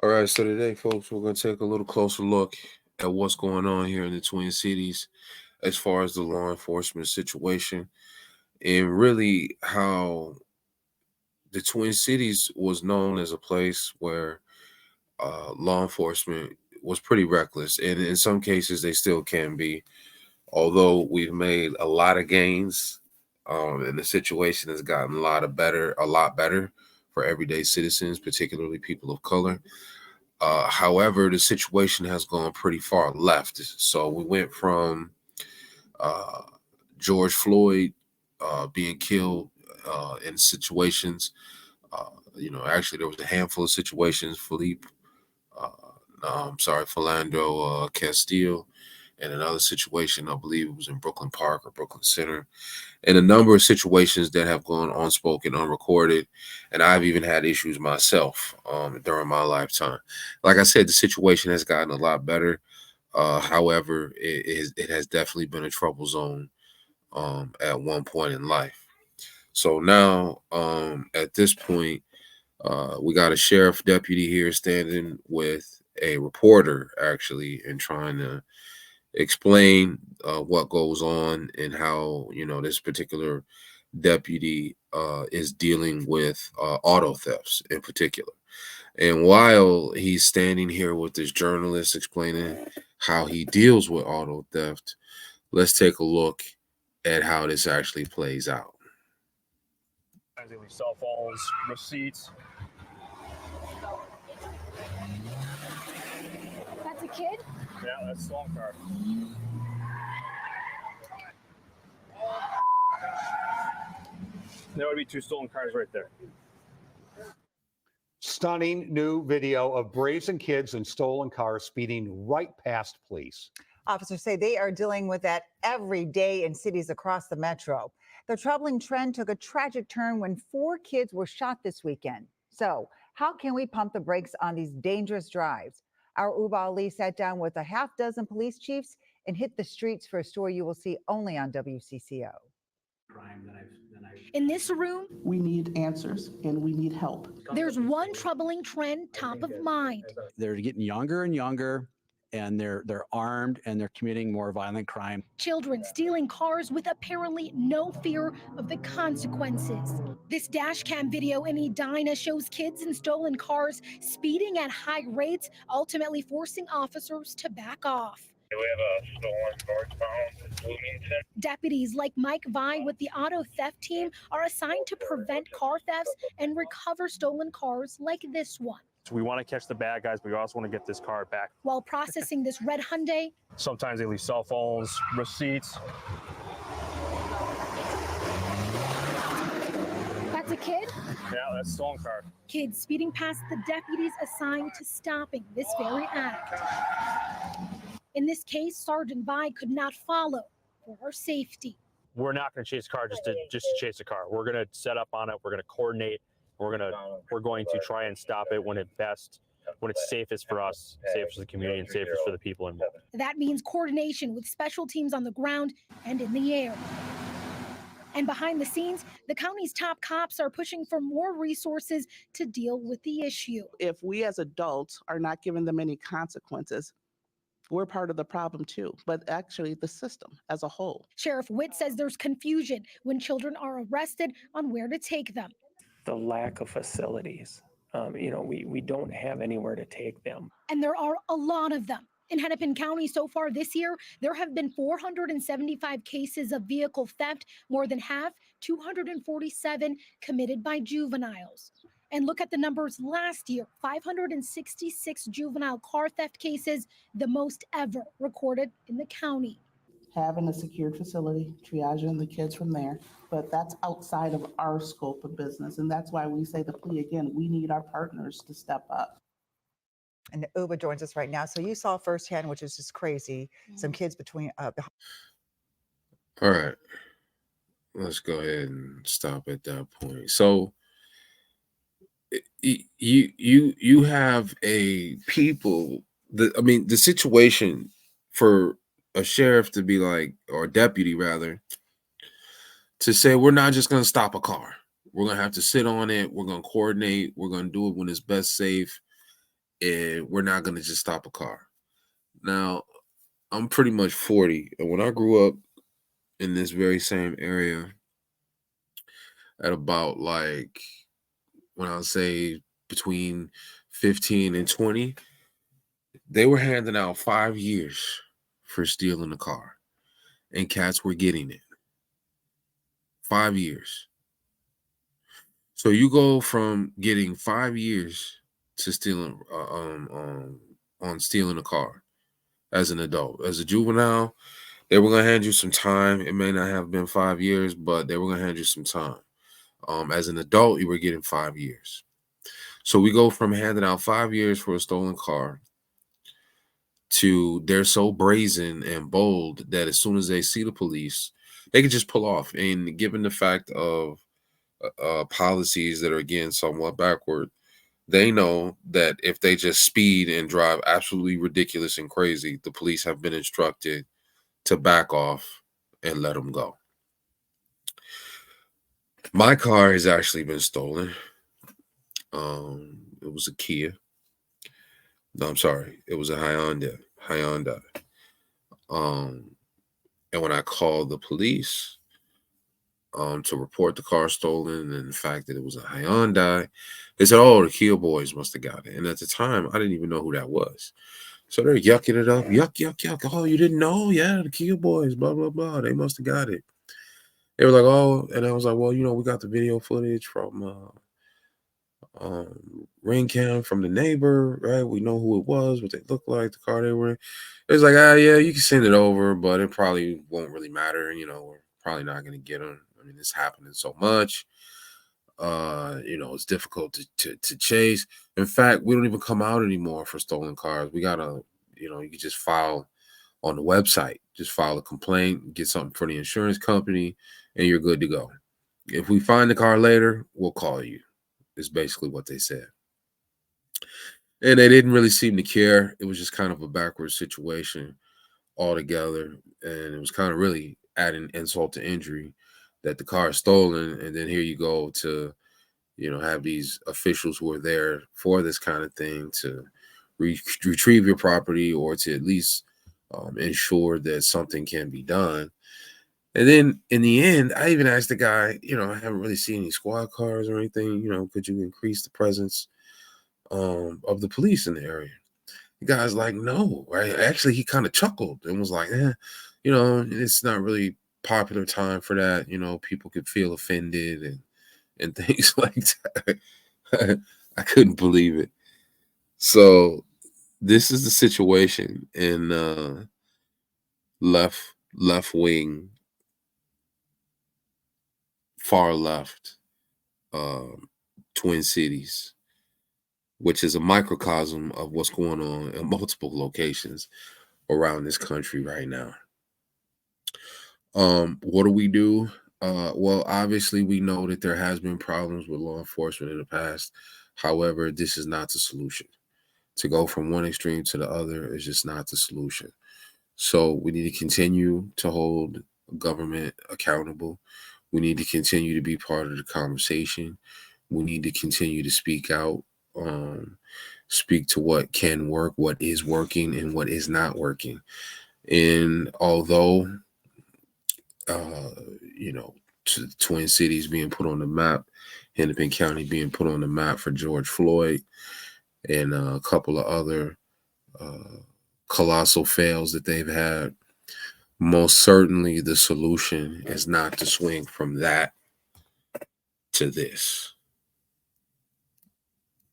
All right, so today, folks, we're going to take a little closer look at what's going on here in the Twin Cities as far as the law enforcement situation and really how the Twin Cities was known as a place where law enforcement was pretty reckless. And in some cases, they still can be, although we've made a lot of gains and the situation has gotten a lot better for everyday citizens, particularly people of color. However, the situation has gone pretty far left. So we went from uh, George Floyd being killed in situations. Actually, there was a handful of situations. Uh, no, I'm sorry, Philando Castile, and another situation, I believe it was in Brooklyn Park or Brooklyn Center, and a number of situations that have gone unspoken, unrecorded, and I've even had issues myself during my lifetime. Like I said, the situation has gotten a lot better. However, it has definitely been a trouble zone at one point in life. So now, at this point, we got a sheriff deputy here standing with a reporter, actually, and trying to explain what goes on and how this particular deputy is dealing with auto thefts in particular. And while he's standing here with this journalist explaining how he deals with auto theft, let's take a look at how this actually plays out. Cell phones, receipts. That's a kid? Yeah, that's a stolen car. There would be two stolen cars right there. Stunning new video of brazen kids and stolen cars speeding right past police. Officers say they are dealing with that every day in cities across the metro. The troubling trend took a tragic turn when 4 kids were shot this weekend. So how can we pump the brakes on these dangerous drives? Our Uba Ali sat down with a half dozen police chiefs and hit the streets for a story you will see only on WCCO. In this room, we need answers and we need help. There's one troubling trend top of mind. They're getting younger and younger, and they're armed and they're committing more violent crime. Children stealing cars with apparently no fear of the consequences. This dash cam video in Edina shows kids in stolen cars speeding at high rates, ultimately forcing officers to back off. We have a stolen northbound in Bloomington. Deputies like Mike Vine with the auto theft team are assigned to prevent car thefts and recover stolen cars like this one. So we want to catch the bad guys, but we also want to get this car back. While processing this red Hyundai, sometimes they leave cell phones, receipts. That's a kid? Yeah, that's a stolen car. Kids speeding past the deputies assigned to stopping this very act. In this case, Sergeant Vi could not follow for her safety. We're not going to chase a car just to chase a car. We're going to set up on it. We're going to coordinate. We're going to try and stop it when it's safest for us, safest for the community, and safest for the people involved. That means coordination with special teams on the ground and in the air. And behind the scenes, the county's top cops are pushing for more resources to deal with the issue. If we as adults are not giving them any consequences, we're part of the problem too, but actually the system as a whole. Sheriff Witt says there's confusion when children are arrested on where to take them. The lack of facilities. We don't have anywhere to take them. And there are a lot of them. In Hennepin County so far this year, there have been 475 cases of vehicle theft, more than half, 247 committed by juveniles. And look at the numbers last year, 566 juvenile car theft cases, the most ever recorded in the county. Having a secured facility, triaging the kids from there, but that's outside of our scope of business. And that's why we say the plea again, we need our partners to step up. And Uba joins us right now. So you saw firsthand, which is just crazy, some kids between. All right, let's go ahead and stop at that point. So you have a people. The situation for a sheriff to be like, or a deputy rather, to say we're not just going to stop a car. We're going to have to sit on it. We're going to coordinate. We're going to do it when it's best safe. and we're not going to just stop a car. Now, I'm pretty much 40, and when I grew up in this very same area at about like, when I would say between 15 and 20, they were handing out 5 years for stealing a car, and cats were getting it. 5 years. So you go from getting 5 years to stealing on stealing a car as an adult. As a juvenile, they were gonna hand you some time. It may not have been 5 years, but they were gonna hand you some time. As an adult, you were getting 5 years. So we go from handing out 5 years for a stolen car to they're so brazen and bold that as soon as they see the police, they can just pull off. And given the fact of policies that are again somewhat backward, they know that if they just speed and drive absolutely ridiculous and crazy, the police have been instructed to back off and let them go. My car has actually been stolen. It was a Kia. No, I'm sorry. It was a Hyundai. And when I called the police to report the car stolen and the fact that it was a Hyundai, they said, "Oh, the Kia boys must have got it." And at the time, I didn't even know who that was. So they're yucking it up. Yuck, yuck, yuck. "Oh, you didn't know? Yeah, the Kia boys, blah, blah, blah. They must have got it." They were like, "Oh," and I was like, "Well, we got the video footage from ring cam from the neighbor, right? We know who it was, what they looked like, the car they were in." It was like, yeah, you can send it over, but it probably won't really matter. We're probably not going to get them. I mean, it's happening so much. It's difficult to chase. In fact, we don't even come out anymore for stolen cars. We gotta, you can just file on the website, just file a complaint, get something for the insurance company, and you're good to go. If we find the car later, we'll call you, is basically what they said. And they didn't really seem to care. It was just kind of a backward situation altogether. And it was kind of really adding insult to injury that the car is stolen. And then here you go to, have these officials who are there for this kind of thing to retrieve your property or to at least ensure that something can be done. And then in the end, I even asked the guy, I haven't really seen any squad cars or anything, could you increase the presence of the police in the area? The guy's like, "No," right? Actually, he kind of chuckled and was like, it's not really popular time for that. People could feel offended and things like that. I couldn't believe it. So this is the situation in left wing, far left, Twin Cities, which is a microcosm of what's going on in multiple locations around this country right now. What do we do? Well, obviously, we know that there has been problems with law enforcement in the past. However, this is not the solution. To go from one extreme to the other is just not the solution. So we need to continue to hold government accountable. We need to continue to be part of the conversation. We need to continue to speak out, speak to what can work, what is working, and what is not working. And although, Twin Cities being put on the map, Hennepin County being put on the map for George Floyd, and a couple of other colossal fails that they've had, most certainly the solution is not to swing from that to this.